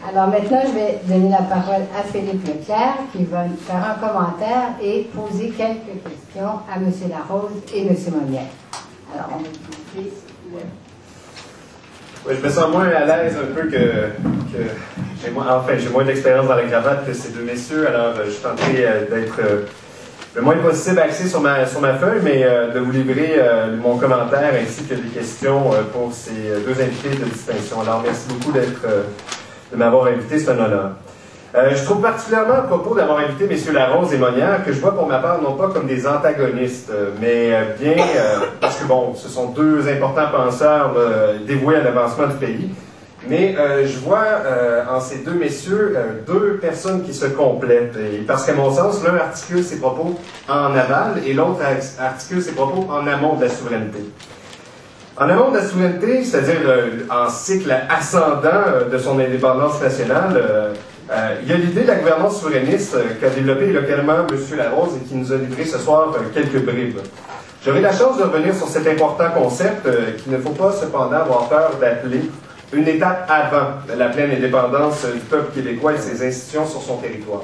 Alors maintenant, je vais donner la parole à Philippe Leclerc, qui va nous faire un commentaire et poser quelques questions à M. Larose et M. Monnière. Alors, on va écouter. Oui, je me sens moins à l'aise un peu que j'ai moins d'expérience dans la cravate que ces deux messieurs, alors je suis tenté d'être le moins possible axé sur ma feuille, mais de vous livrer mon commentaire ainsi que des questions pour ces deux invités de distinction. Alors, merci beaucoup de m'avoir invité, c'est un honneur. Je trouve particulièrement à propos d'avoir invité messieurs Larose et Monnière que je vois pour ma part non pas comme des antagonistes, mais bien parce que bon, ce sont deux importants penseurs dévoués à l'avancement du pays. Mais je vois en ces deux messieurs deux personnes qui se complètent. Et parce qu'à mon sens, l'un articule ses propos en aval et l'autre articule ses propos en amont de la souveraineté. En amont de la souveraineté, c'est-à-dire en cycle ascendant de son indépendance nationale, il y a l'idée de la gouvernance souverainiste qu'a développée localement M. Larose et qui nous a livré ce soir quelques bribes. J'aurai la chance de revenir sur cet important concept qu'il ne faut pas cependant avoir peur d'appeler une étape avant la pleine indépendance du peuple québécois et ses institutions sur son territoire.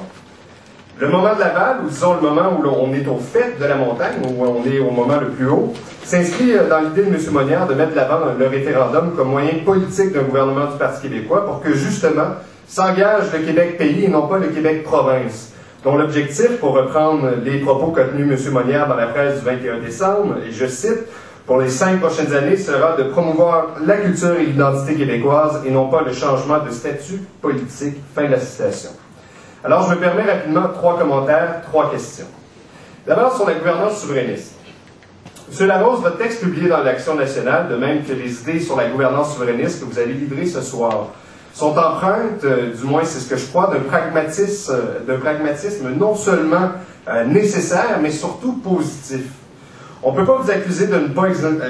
Le moment de l'aval, ou disons le moment où on est au fait de la montagne, où on est au moment le plus haut, s'inscrit dans l'idée de M. Monnière de mettre de l'avant le référendum comme moyen politique d'un gouvernement du Parti québécois pour que, justement, s'engage le Québec-pays et non pas le Québec-province, dont l'objectif, pour reprendre les propos qu'a tenus M. Monnière dans la presse du 21 décembre, et je cite, pour les 5 prochaines années, sera de promouvoir la culture et l'identité québécoise et non pas le changement de statut politique. Fin de la citation. Alors, je me permets rapidement 3 commentaires, 3 questions. D'abord, sur la gouvernance souverainiste. M. Larose, votre texte publié dans l'Action nationale, de même que les idées sur la gouvernance souverainiste que vous avez livrées ce soir, sont empreintes, du moins c'est ce que je crois, d'un pragmatisme non seulement nécessaire, mais surtout positif. On ne peut pas vous accuser de ne pas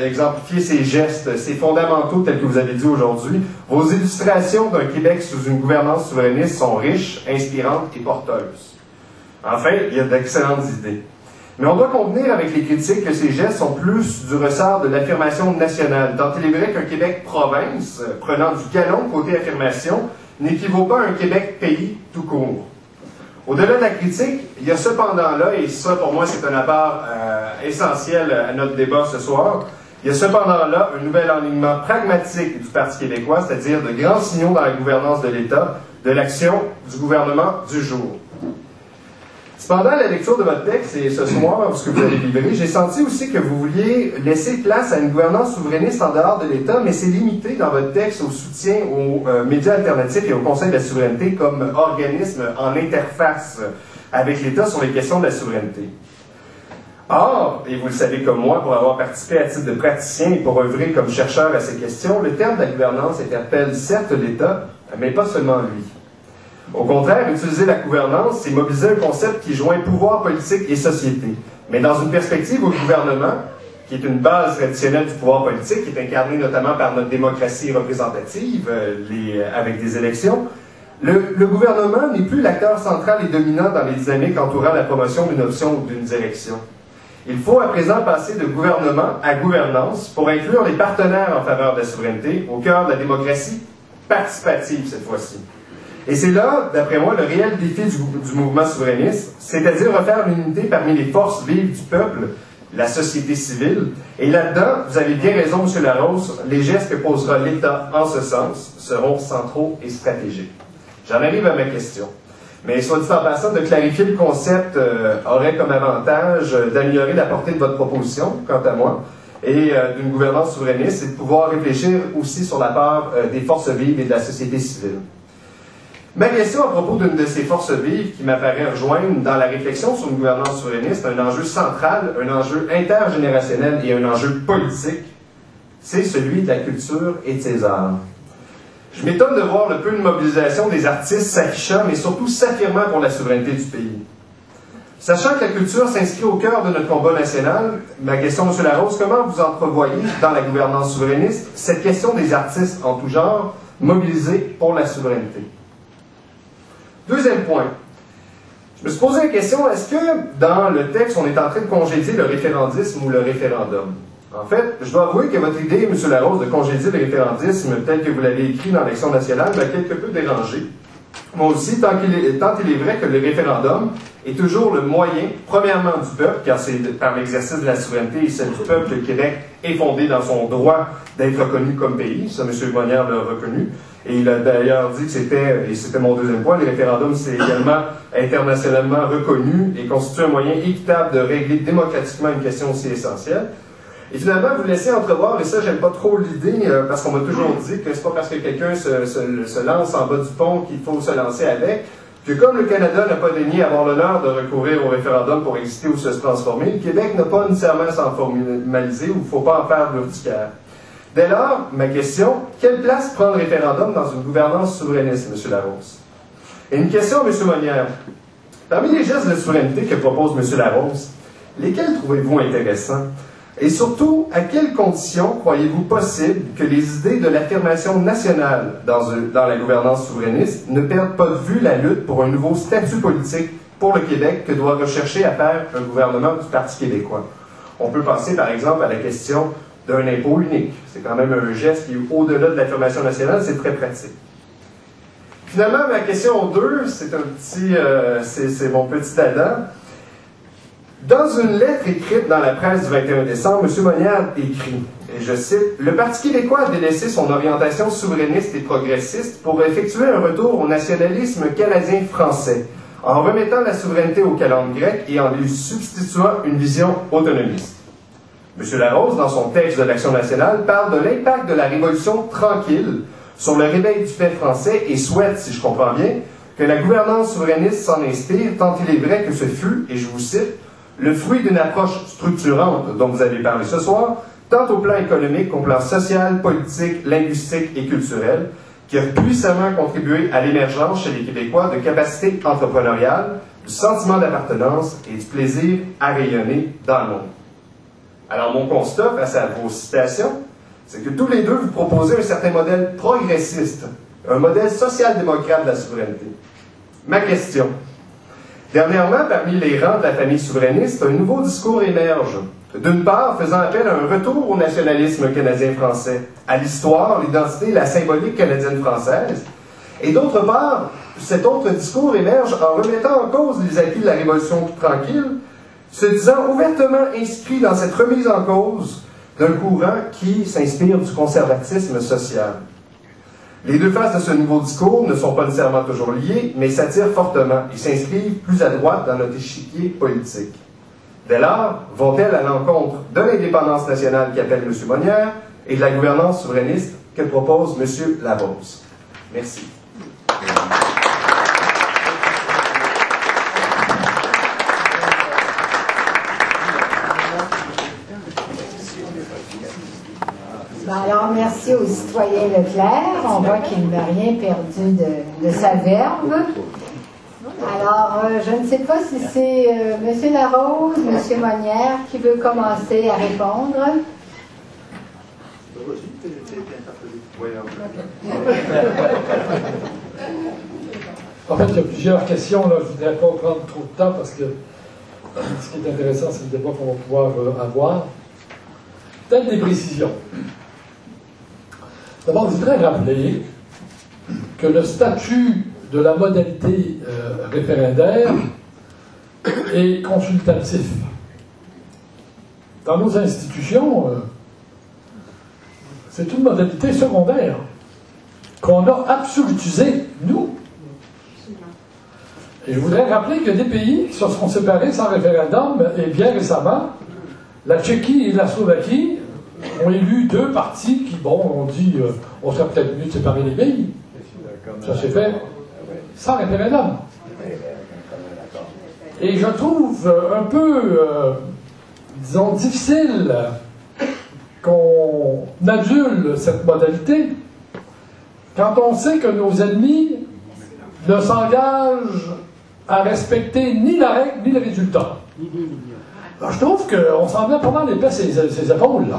exemplifier ces gestes, ces fondamentaux tels que vous avez dit aujourd'hui. Vos illustrations d'un Québec sous une gouvernance souverainiste sont riches, inspirantes et porteuses. Enfin, il y a d'excellentes idées. Mais on doit convenir avec les critiques que ces gestes sont plus du ressort de l'affirmation nationale, tant il est vrai qu'un Québec-province, prenant du galon côté affirmation, n'équivaut pas à un Québec-pays tout court. Au-delà de la critique, il y a cependant là, et ça pour moi c'est un apport essentiel à notre débat ce soir, il y a cependant là un nouvel alignement pragmatique du Parti québécois, c'est-à-dire de grands signaux dans la gouvernance de l'État, de l'action du gouvernement du jour. Cependant, à la lecture de votre texte et ce soir, ce que vous avez livré, j'ai senti aussi que vous vouliez laisser place à une gouvernance souverainiste en dehors de l'État, mais c'est limité dans votre texte au soutien aux médias alternatifs et au Conseil de la souveraineté comme organisme en interface avec l'État sur les questions de la souveraineté. Or, et vous le savez comme moi, pour avoir participé à titre de praticien et pour œuvrer comme chercheur à ces questions, le terme de la gouvernance interpelle certes l'État, mais pas seulement lui. Au contraire, utiliser la gouvernance, c'est mobiliser un concept qui joint pouvoir politique et société, mais dans une perspective où le gouvernement, qui est une base traditionnelle du pouvoir politique, qui est incarné notamment par notre démocratie représentative, avec des élections, le gouvernement n'est plus l'acteur central et dominant dans les dynamiques entourant la promotion d'une option ou d'une direction. Il faut à présent passer de gouvernement à gouvernance pour inclure les partenaires en faveur de la souveraineté au cœur de la démocratie participative cette fois-ci. Et c'est là, d'après moi, le réel défi du mouvement souverainiste, c'est-à-dire refaire l'unité parmi les forces vives du peuple, la société civile. Et là-dedans, vous avez bien raison, M. Larose, les gestes que posera l'État en ce sens seront centraux et stratégiques. J'en arrive à ma question. Mais soit dit en passant, de clarifier le concept aurait comme avantage d'améliorer la portée de votre proposition, quant à moi, et d'une gouvernance souverainiste, et de pouvoir réfléchir aussi sur la part des forces vives et de la société civile. Ma question à propos d'une de ces forces vives qui m'apparaît rejoindre dans la réflexion sur une gouvernance souverainiste un enjeu central, un enjeu intergénérationnel et un enjeu politique, c'est celui de la culture et de ses arts. Je m'étonne de voir le peu de mobilisation des artistes s'affichant, mais surtout s'affirmant pour la souveraineté du pays. Sachant que la culture s'inscrit au cœur de notre combat national, ma question, M. Larose, comment vous entrevoyez dans la gouvernance souverainiste cette question des artistes en tout genre mobilisés pour la souveraineté? Deuxième point. Je me suis posé la question, est-ce que dans le texte, on est en train de congédier le référendisme ou le référendum? En fait, je dois avouer que votre idée, M. Larose, de congédier le référendisme tel que vous l'avez écrit dans l'Action nationale m'a quelque peu dérangé. Moi aussi, tant il est vrai que le référendum est toujours le moyen, premièrement du peuple, car c'est par l'exercice de la souveraineté et celle du peuple que le Québec est fondé dans son droit d'être reconnu comme pays. Ça, M. Monnière l'a reconnu. Et il a d'ailleurs dit que c'était, et c'était mon deuxième point, le référendum, c'est également internationalement reconnu et constitue un moyen équitable de régler démocratiquement une question aussi essentielle. Et finalement, vous laissez entrevoir, et ça, j'aime pas trop l'idée, parce qu'on m'a toujours dit que c'est pas parce que quelqu'un se lance en bas du pont qu'il faut se lancer avec, que comme le Canada n'a pas daigné avoir l'honneur de recourir au référendum pour exister ou se transformer, le Québec n'a pas nécessairement à s'en formaliser ou il ne faut pas en faire de l'urticaire. Dès lors, ma question, quelle place prend le référendum dans une gouvernance souverainiste, M. Larose? Et une question à M. Monnière. Parmi les gestes de souveraineté que propose M. Larose, lesquels trouvez-vous intéressants? Et surtout, à quelles conditions croyez-vous possible que les idées de l'affirmation nationale dans la gouvernance souverainiste ne perdent pas de vue la lutte pour un nouveau statut politique pour le Québec que doit rechercher à faire un gouvernement du Parti québécois? On peut penser par exemple à la question d'un impôt unique. C'est quand même un geste qui, au-delà de l'affirmation nationale, c'est très pratique. Finalement, ma question 2, c'est mon petit dada. Dans une lettre écrite dans la presse du 21 décembre, M. Monnière écrit, et je cite, « Le Parti québécois a délaissé son orientation souverainiste et progressiste pour effectuer un retour au nationalisme canadien-français, en remettant la souveraineté aux calendes grecques et en lui substituant une vision autonomiste. » M. Larose, dans son texte de l'Action nationale, parle de l'impact de la Révolution tranquille sur le réveil du fait français et souhaite, si je comprends bien, que la gouvernance souverainiste s'en inspire, tant il est vrai que ce fut, et je vous cite, le fruit d'une approche structurante dont vous avez parlé ce soir, tant au plan économique qu'au plan social, politique, linguistique et culturel, qui a puissamment contribué à l'émergence chez les Québécois de capacités entrepreneuriales, du sentiment d'appartenance et du plaisir à rayonner dans le monde. Alors mon constat face à vos citations, c'est que tous les deux vous proposez un certain modèle progressiste, un modèle social-démocrate de la souveraineté. Ma question. Dernièrement, parmi les rangs de la famille souverainiste, un nouveau discours émerge. D'une part, faisant appel à un retour au nationalisme canadien-français, à l'histoire, l'identité et la symbolique canadienne-française. Et d'autre part, cet autre discours émerge en remettant en cause les acquis de la Révolution tranquille, se disant ouvertement inscrit dans cette remise en cause d'un courant qui s'inspire du conservatisme social. Les deux faces de ce nouveau discours ne sont pas nécessairement toujours liées, mais s'attirent fortement et s'inscrivent plus à droite dans notre échiquier politique. Dès lors, vont-elles à l'encontre de l'indépendance nationale qu'appelle M. Monnière et de la gouvernance souverainiste que propose M. Larose? Merci. Alors, merci au citoyen Leclerc. On voit qu'il n'a rien perdu de sa verve. Alors, je ne sais pas si c'est M. Larose, M. Monnière qui veut commencer à répondre. En fait, il y a plusieurs questions. Là. Je ne voudrais pas prendre trop de temps parce que ce qui est intéressant, c'est le débat qu'on va pouvoir avoir. Peut-être des précisions. D'abord, je voudrais rappeler que le statut de la modalité référendaire est consultatif. Dans nos institutions, c'est une modalité secondaire qu'on a absolutisée, nous. Et je voudrais rappeler que des pays qui se sont séparés sans référendum, et bien récemment, la Tchéquie et la Slovaquie ont élu deux partis qui, bon, ont dit on serait peut-être mieux de séparer les pays. Ça s'est fait sans référendum. Et je trouve un peu, disons, difficile qu'on adule cette modalité quand on sait que nos ennemis ne s'engagent à respecter ni la règle ni le résultat. Alors, je trouve qu'on s'en vient pas mal épais ces épaules, là.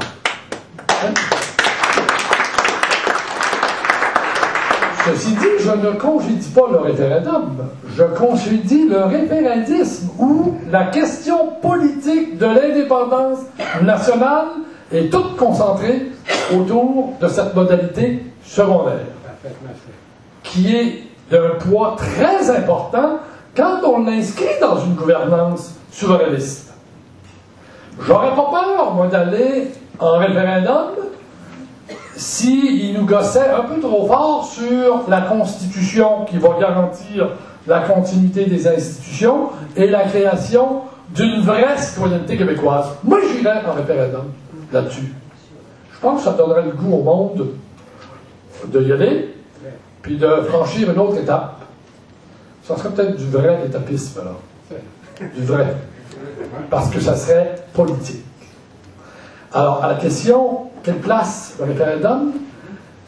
Ceci dit, je ne congédie pas le référendum, je congédie le référendisme où la question politique de l'indépendance nationale est toute concentrée autour de cette modalité secondaire, qui est d'un poids très important quand on l'inscrit dans une gouvernance souverainiste. J'aurais pas peur, moi, d'aller en référendum s'il nous gossait un peu trop fort sur la Constitution qui va garantir la continuité des institutions et la création d'une vraie citoyenneté québécoise. Moi, j'irais en référendum là-dessus. Je pense que ça donnerait le goût au monde de y aller, puis de franchir une autre étape. Ça serait peut-être du vrai étapisme, là. Du vrai. Parce que ça serait politique. Alors, à la question, quelle place le référendum?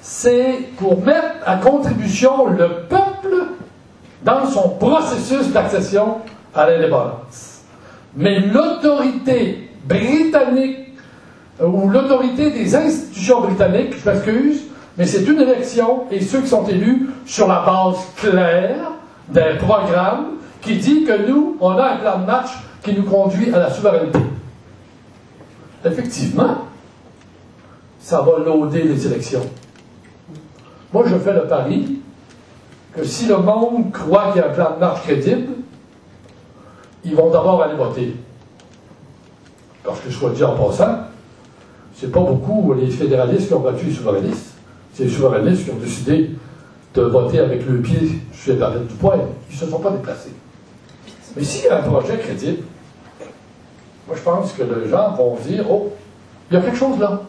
C'est pour mettre à contribution le peuple dans son processus d'accession à l'indépendance. Mais l'autorité britannique, ou l'autorité des institutions britanniques, je m'excuse, mais c'est une élection, et ceux qui sont élus sur la base claire d'un programme qui dit que nous, on a un plan de match qui nous conduit à la souveraineté. Effectivement, ça va lauder les élections. Moi, je fais le pari que si le monde croit qu'il y a un plan de marche crédible, ils vont d'abord aller voter. Parce que, soit dit en passant, c'est pas beaucoup les fédéralistes qui ont battu les souverainistes. C'est les souverainistes qui ont décidé de voter avec le pied sur les barrettes du poing. Ils ne se sont pas déplacés. Mais s'il y a un projet crédible, moi je pense que les gens vont dire, oh, il y a quelque chose là.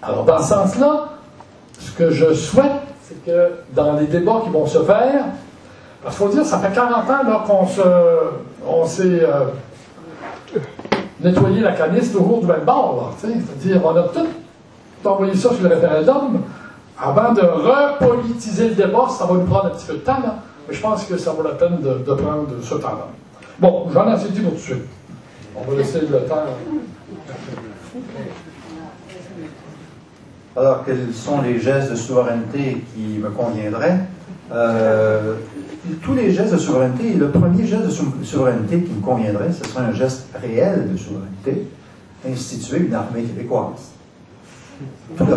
Alors dans ce sens-là, ce que je souhaite, c'est que dans les débats qui vont se faire, parce qu'il faut dire, ça fait 40 ans là, on s'est nettoyé la canisse toujours du même bord. C'est-à-dire, on a tout envoyé ça sur le référendum. Avant de repolitiser le débat, ça va nous prendre un petit peu de temps, là, mais je pense que ça vaut la peine de prendre ce temps-là. Bon, j'en ai assez dit pour tout de suite. On va laisser le temps. Alors, quels sont les gestes de souveraineté qui me conviendraient? Tous les gestes de souveraineté, le premier geste de souveraineté qui me conviendrait, ce serait un geste réel de souveraineté, instituer une armée québécoise. Tout le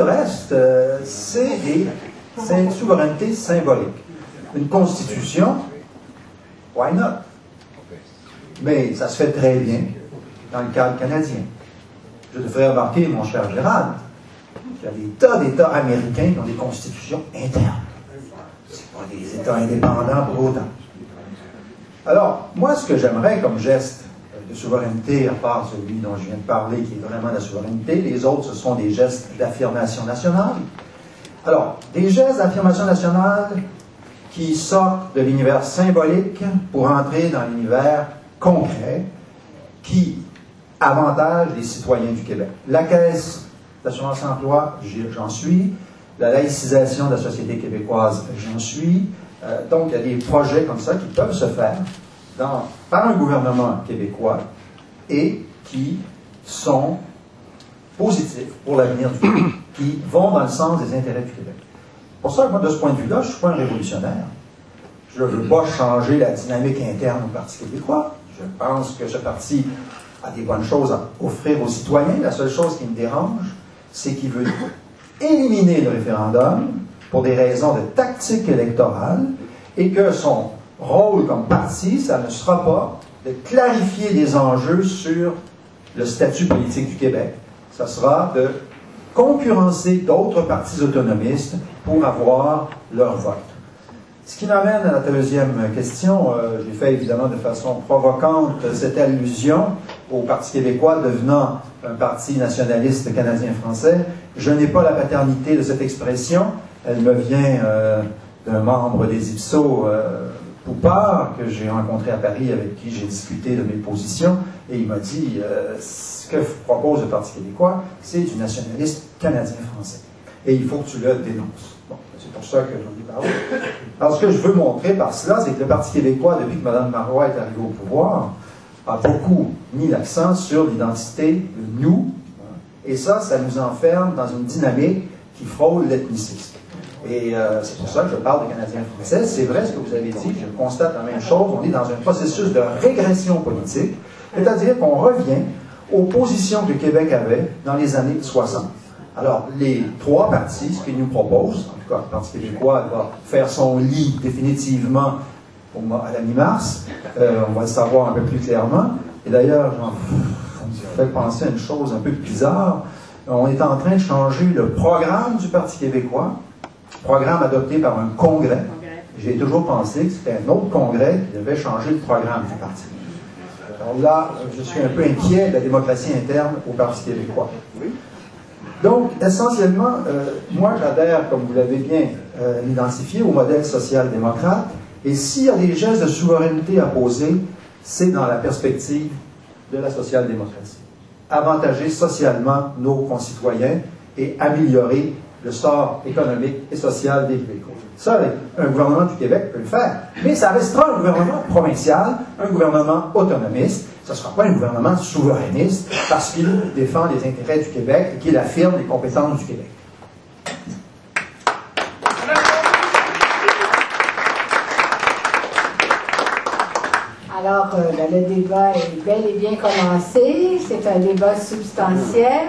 reste, c'est une souveraineté symbolique. Une constitution, why not? Mais ça se fait très bien dans le cadre canadien. Je te ferai remarquer, mon cher Gérald, qu'il y a des tas d'États américains qui ont des constitutions internes. C'est pas des États indépendants pour autant. Alors, moi, ce que j'aimerais comme geste de souveraineté, à part celui dont je viens de parler, qui est vraiment la souveraineté, les autres, ce sont des gestes d'affirmation nationale. Alors, des gestes d'affirmation nationale qui sortent de l'univers symbolique pour entrer dans l'univers concret qui avantage les citoyens du Québec. La Caisse d'assurance-emploi, j'en suis. La laïcisation de la société québécoise, j'en suis. Donc, il y a des projets comme ça qui peuvent se faire par un gouvernement québécois et qui sont positifs pour l'avenir du Québec, qui vont dans le sens des intérêts du Québec. Pour ça, moi, de ce point de vue-là, je ne suis pas un révolutionnaire. Je ne veux pas changer la dynamique interne au Parti québécois. Je pense que ce parti a des bonnes choses à offrir aux citoyens. La seule chose qui me dérange, c'est qu'il veut éliminer le référendum pour des raisons de tactique électorale et que son rôle comme parti, ça ne sera pas de clarifier les enjeux sur le statut politique du Québec. Ça sera de concurrencer d'autres partis autonomistes pour avoir leur vote. Ce qui m'amène à la deuxième question, j'ai fait évidemment de façon provocante cette allusion au Parti québécois devenant un parti nationaliste canadien-français. Je n'ai pas la paternité de cette expression, elle me vient d'un membre des IPSO, Poupard, que j'ai rencontré à Paris, avec qui j'ai discuté de mes positions, et il m'a dit ce que propose le Parti québécois, c'est du nationalisme canadien-français. Et il faut que tu le dénonces. Bon, c'est pour ça que j'en ai parlé. Alors, ce que je veux montrer par cela, c'est que le Parti québécois, depuis que Mme Marois est arrivée au pouvoir, a beaucoup mis l'accent sur l'identité de nous, et ça nous enferme dans une dynamique qui frôle l'ethnicisme. Et c'est pour ça que je parle de Canadiens français. C'est vrai ce que vous avez dit, je constate la même chose. On est dans un processus de régression politique, c'est-à-dire qu'on revient aux positions que le Québec avait dans les années 60. Alors, les trois partis, ce qu'ils nous proposent, en tout cas, le Parti québécois va faire son lit définitivement à la mi-mars, on va le savoir un peu plus clairement. Et d'ailleurs, ça me fait penser à une chose un peu bizarre. On est en train de changer le programme du Parti québécois, programme adopté par un congrès. J'ai toujours pensé que c'était un autre congrès qui devait changer le programme du parti. Alors là, je suis un peu inquiet de la démocratie interne au Parti québécois. Donc, essentiellement, moi, j'adhère, comme vous l'avez bien identifié, au modèle social-démocrate. Et s'il y a des gestes de souveraineté à poser, c'est dans la perspective de la social-démocratie. Avantager socialement nos concitoyens et améliorer le sort économique et social des Québécois. Ça, un gouvernement du Québec peut le faire, mais ça restera un gouvernement provincial, un gouvernement autonomiste. Ce ne sera pas un gouvernement souverainiste parce qu'il défend les intérêts du Québec et qu'il affirme les compétences du Québec. Alors, le débat est bel et bien commencé. C'est un débat substantiel.